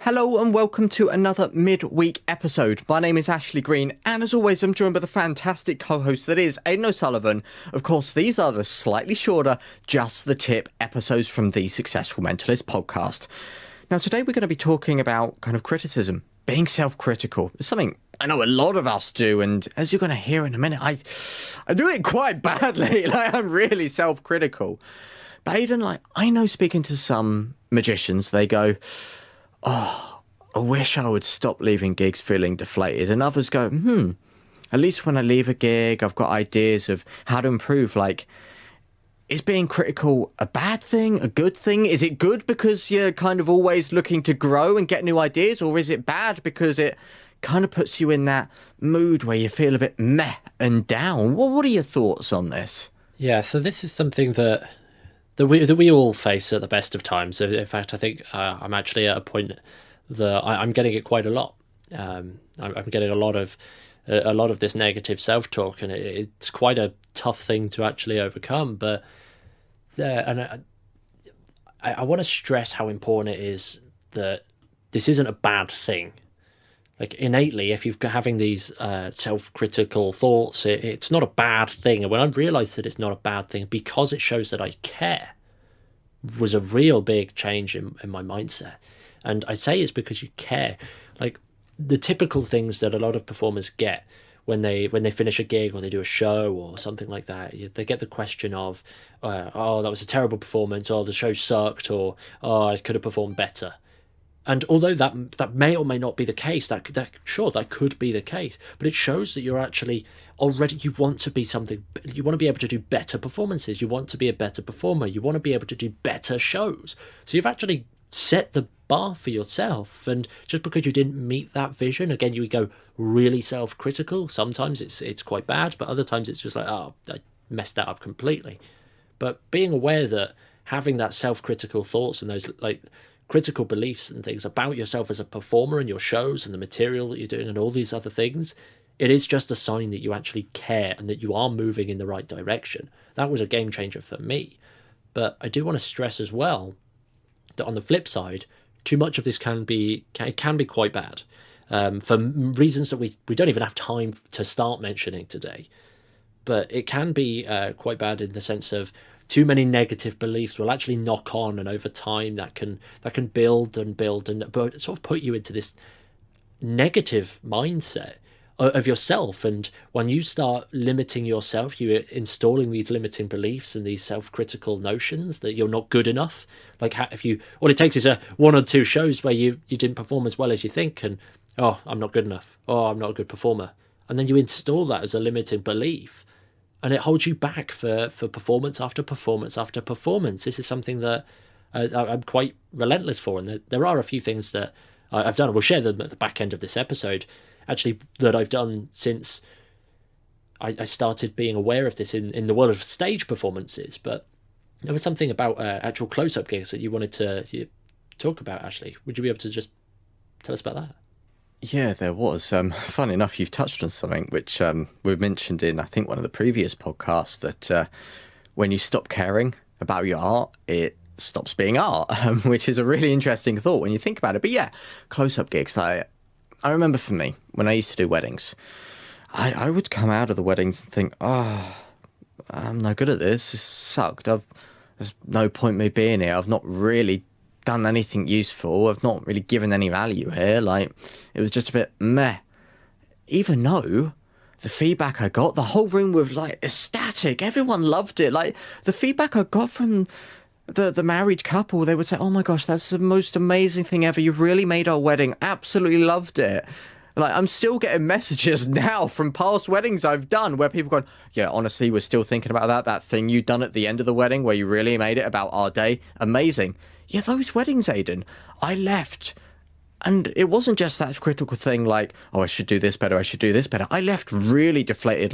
Hello and welcome to another midweek episode. My name is Ashley Green, and as always I'm joined by the fantastic co-host that is Aidan O'Sullivan. Of course, these are the slightly shorter Just the Tip episodes from the Successful Mentalist podcast. Now today we're going to be talking about kind of criticism, being self-critical. It's something I know a lot of us do, and as you're going to hear in a minute, I do it quite badly. I'm really self-critical. But Aidan, I know speaking to some magicians, they go, "Oh, I wish I would stop leaving gigs feeling deflated." And others go, at least when I leave a gig, I've got ideas of how to improve. Is being critical a bad thing, a good thing? Is it good because you're kind of always looking to grow and get new ideas? Or is it bad because it kind of puts you in that mood where you feel a bit meh and down? What are your thoughts on this? Yeah, so this is something that we all face at the best of times. In fact, I think I'm actually at a point that I'm getting it quite a lot. I'm getting a lot of this negative self-talk, and it's quite a tough thing to actually overcome. But I want to stress how important it is that this isn't a bad thing. Innately, if you're having these self-critical thoughts, it's not a bad thing. And when I realised that it's not a bad thing, because it shows that I care, was a real big change in my mindset. And I say it's because you care. The typical things that a lot of performers get when they finish a gig or they do a show or something like that, they get the question of, oh, that was a terrible performance, or the show sucked, or oh, I could have performed better. And although that may or may not be the case, that could be the case, but it shows that you're actually already, you want to be something, you want to be able to do better performances, you want to be a better performer, you want to be able to do better shows. So you've actually set the bar for yourself, and just because you didn't meet that vision, again, you go really self-critical. Sometimes it's quite bad, but other times it's just oh, I messed that up completely. But being aware that having that self-critical thoughts and those critical beliefs and things about yourself as a performer and your shows and the material that you're doing and all these other things, it is just a sign that you actually care and that you are moving in the right direction. That was a game changer for me. But I do want to stress as well that on the flip side, too much of this can be quite bad, for reasons that we don't even have time to start mentioning today. But it can be quite bad in the sense of too many negative beliefs will actually knock on, and over time that can build and sort of put you into this negative mindset of yourself. And when you start limiting yourself, you're installing these limiting beliefs and these self-critical notions that you're not good enough. All it takes is one or two shows where you didn't perform as well as you think, and oh, I'm not good enough, oh, I'm not a good performer, and then you install that as a limiting belief. And it holds you back for performance after performance after performance. This is something that I'm quite relentless for. And there are a few things that I've done. We'll share them at the back end of this episode, actually, that I've done since I started being aware of this in the world of stage performances. But there was something about actual close-up gigs that you wanted to talk about, Ashley. Would you be able to just tell us about that? Yeah, there was. Funny enough, you've touched on something which we mentioned in, I think, one of the previous podcasts, that when you stop caring about your art, it stops being art, which is a really interesting thought when you think about it. But yeah, close-up gigs. I remember for me, when I used to do weddings, I would come out of the weddings and think, oh, I'm no good at this. This sucked. There's no point me being here. I've not really done anything useful. I've not really given any value here. It was just a bit meh. Even though the feedback I got, the whole room was ecstatic. Everyone loved it. The feedback I got from the married couple, they would say, "Oh my gosh, that's the most amazing thing ever. You've really made our wedding. Absolutely loved it." I'm still getting messages now from past weddings I've done where people going, "Yeah, honestly, we're still thinking about that thing you done at the end of the wedding where you really made it about our day. Amazing." Yeah, those weddings, Aidan, I left, and it wasn't just that critical thing oh, I should do this better, I should do this better. I left really deflated,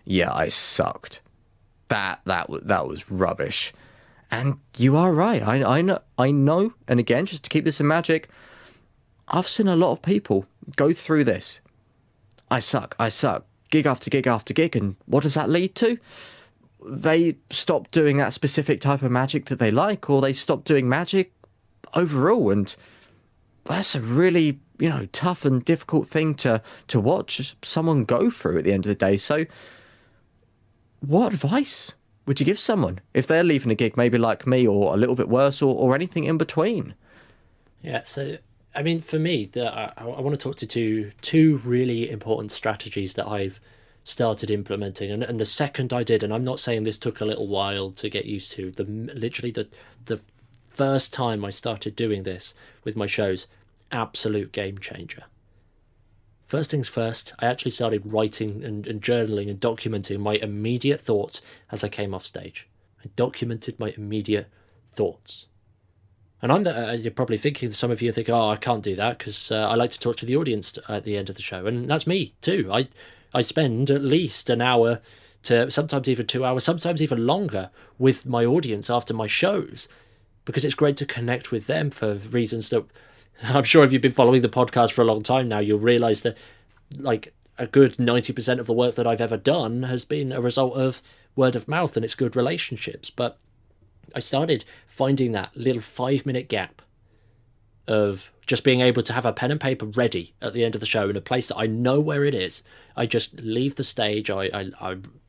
yeah, I sucked. That was rubbish. And you are right. I know, and again, just to keep this in magic, I've seen a lot of people go through this. I suck, gig after gig after gig, and what does that lead to? They stop doing that specific type of magic that they like, or they stop doing magic overall, and that's a really, tough and difficult thing to watch someone go through at the end of the day. So what advice would you give someone if they're leaving a gig, maybe like me, or a little bit worse, or anything in between? Yeah, so I mean, for me, I want to talk to two really important strategies that I've started implementing, and the second I did, and I'm not saying this took a little while to get used to, literally the first time I started doing this with my shows, absolute game changer. First things first, I actually started writing and journaling and documenting my immediate thoughts as I came off stage. I documented my immediate thoughts. And you're probably thinking, some of you think, oh, I can't do that because I like to talk to the audience at the end of the show. And that's me too. I spend at least an hour to sometimes even 2 hours, sometimes even longer with my audience after my shows, because it's great to connect with them for reasons that I'm sure if you've been following the podcast for a long time now, you'll realise that like a good 90% of the work that I've ever done has been a result of word of mouth and it's good relationships. But I started finding that little 5-minute gap of just being able to have a pen and paper ready at the end of the show in a place that I know where it is. I just leave the stage, I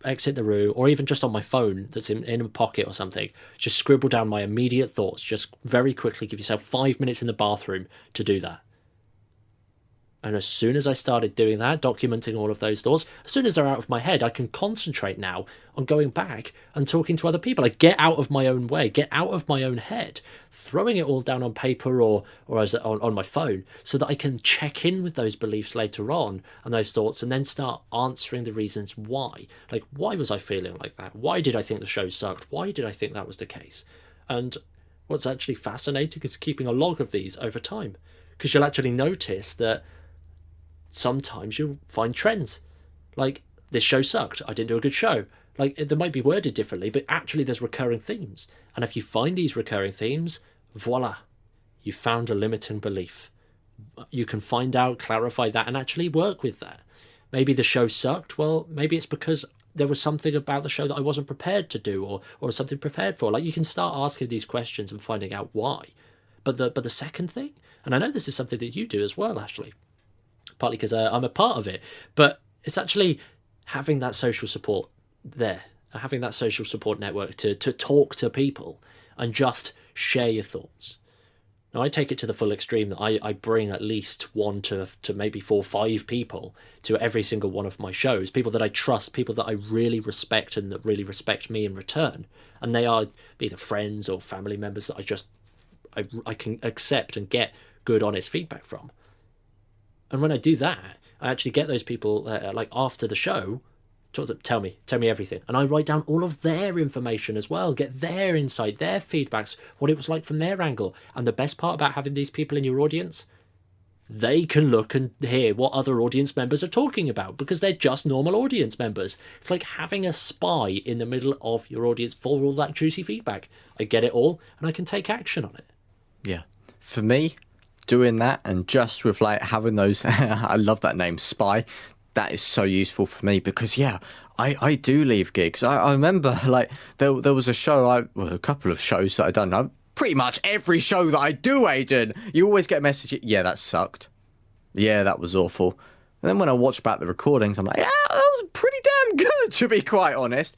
exit the room, or even just on my phone that's in a pocket or something, just scribble down my immediate thoughts, just very quickly give yourself 5 minutes in the bathroom to do that. And as soon as I started doing that, documenting all of those thoughts, as soon as they're out of my head, I can concentrate now on going back and talking to other people. I get out of my own way, get out of my own head, throwing it all down on paper or on my phone so that I can check in with those beliefs later on and those thoughts and then start answering the reasons why. Like, why was I feeling like that? Why did I think the show sucked? Why did I think that was the case? And what's actually fascinating is keeping a log of these over time, because you'll actually notice that sometimes you'll find trends. Like, this show sucked, I didn't do a good show. Like, they might be worded differently, but actually there's recurring themes. And if you find these recurring themes, voila, you found a limiting belief. You can find out, clarify that, and actually work with that. Maybe the show sucked. Well, maybe it's because there was something about the show that I wasn't prepared to do, or something prepared for. Like, you can start asking these questions and finding out why. But the second thing, and I know this is something that you do as well, Ashley, partly because I'm a part of it, but it's actually having that social support there, having that social support network to talk to people and just share your thoughts. Now, I take it to the full extreme that I bring at least 1 to maybe 4 or 5 people to every single one of my shows, people that I trust, people that I really respect and that really respect me in return. And they are either friends or family members that I can accept and get good, honest feedback from. And when I do that, I actually get those people, like after the show, tell me everything. And I write down all of their information as well, get their insight, their feedbacks, what it was like from their angle. And the best part about having these people in your audience, they can look and hear what other audience members are talking about because they're just normal audience members. It's like having a spy in the middle of your audience for all that juicy feedback. I get it all and I can take action on it. Yeah. For me, doing that and just with like having those I love that name, spy, that is so useful for me because I do leave gigs. I remember like there was a show a couple of shows that I done. Pretty much every show that I do, Aidan, you always get a message, yeah, that sucked, yeah, that was awful. And then when I watch back the recordings, I'm like, yeah, that was pretty damn good, to be quite honest.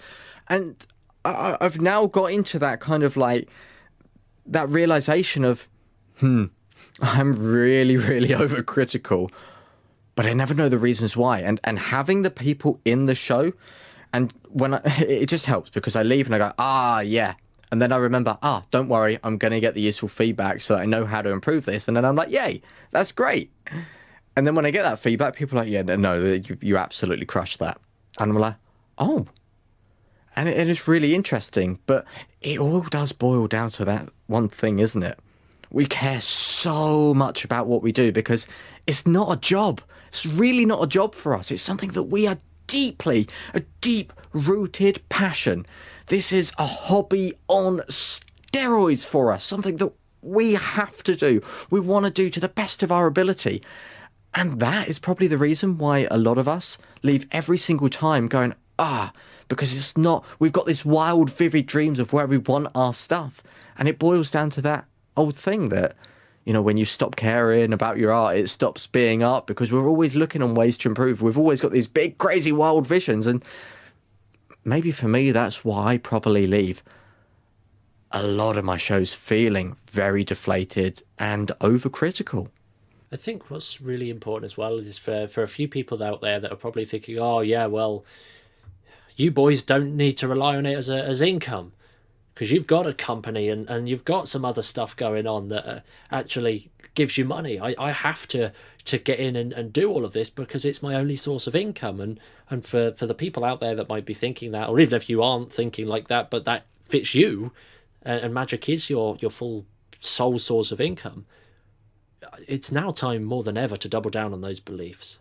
And I've now got into that kind of like that realization of I'm really, really overcritical, but I never know the reasons why. And having the people in the show, and it just helps because I leave and I go, yeah. And then I remember, don't worry, I'm going to get the useful feedback so that I know how to improve this. And then I'm like, yay, that's great. And then when I get that feedback, people are like, yeah, no, you absolutely crushed that. And I'm like, oh. And it is really interesting. But it all does boil down to that one thing, isn't it? We care so much about what we do because it's not a job. It's really not a job for us. It's something that we are a deep-rooted passion. This is a hobby on steroids for us, something that we have to do. We want to do to the best of our ability. And that is probably the reason why a lot of us leave every single time going, because it's not, we've got this wild, vivid dreams of where we want our stuff. And it boils down to that old thing that when you stop caring about your art, it stops being art, because we're always looking on ways to improve. We've always got these big, crazy, wild visions. And maybe for me, that's why I probably leave a lot of my shows feeling very deflated and overcritical. I think what's really important as well is for a few people out there that are probably thinking, oh, yeah, well, you boys don't need to rely on it as income, because you've got a company and you've got some other stuff going on that actually gives you money. I have to get in and do all of this because it's my only source of income. And for the people out there that might be thinking that, or even if you aren't thinking like that, but that fits you, and magic is your full sole source of income, it's now time more than ever to double down on those beliefs.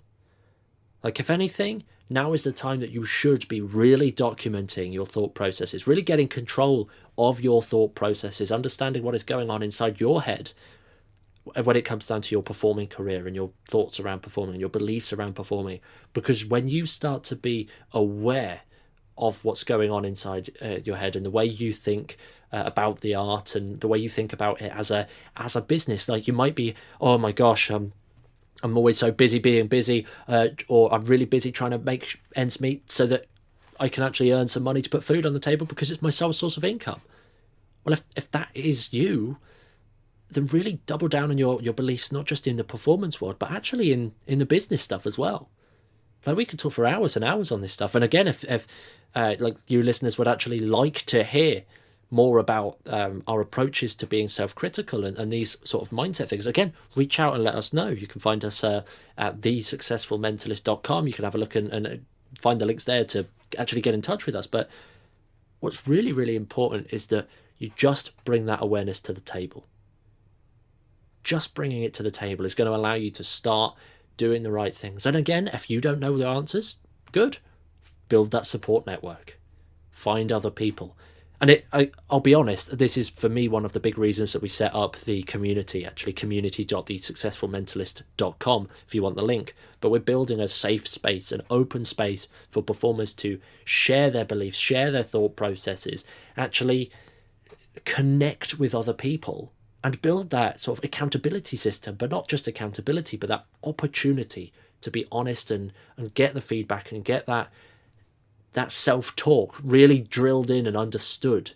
Like, if anything, now is the time that you should be really documenting your thought processes, really getting control of your thought processes, understanding what is going on inside your head when it comes down to your performing career and your thoughts around performing, your beliefs around performing. Because when you start to be aware of what's going on inside your head and the way you think about the art and the way you think about it as a business, like, you might be, oh my gosh, I'm always so busy being busy, or I'm really busy trying to make ends meet so that I can actually earn some money to put food on the table because it's my sole source of income. Well, if that is you, then really double down on your beliefs, not just in the performance world, but actually in the business stuff as well. Like, we could talk for hours and hours on this stuff. And again, if like, you listeners would actually like to hear more about our approaches to being self-critical and these sort of mindset things, again, reach out and let us know. You can find us at thesuccessfulmentalist.com. You can have a look and find the links there to actually get in touch with us. But what's really, really important is that you just bring that awareness to the table. Just bringing it to the table is going to allow you to start doing the right things. And again, if you don't know the answers, good. Build that support network. Find other people. And I'll be honest, this is, for me, one of the big reasons that we set up the community, actually, community.thesuccessfulmentalist.com, if you want the link. But we're building a safe space, an open space for performers to share their beliefs, share their thought processes, actually connect with other people and build that sort of accountability system, but not just accountability, but that opportunity to be honest and get the feedback and get that self-talk really drilled in and understood,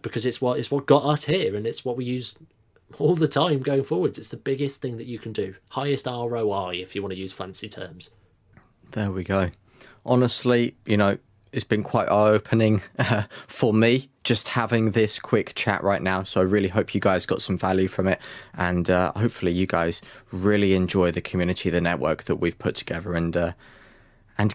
because it's what got us here, and it's what we use all the time going forwards. It's the biggest thing that you can do. Highest ROI, if you want to use fancy terms. There we go. Honestly, it's been quite eye-opening for me, just having this quick chat right now. So I really hope you guys got some value from it. And hopefully you guys really enjoy the community, the network that we've put together, and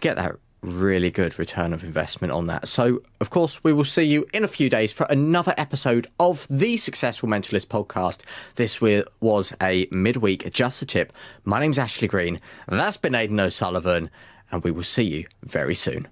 get that really good return of investment on that. So, of course, we will see you in a few days for another episode of the Successful Mentalist podcast. This was a midweek Just a Tip. My name's Ashley Green. That's been Aidan O'Sullivan, and we will see you very soon.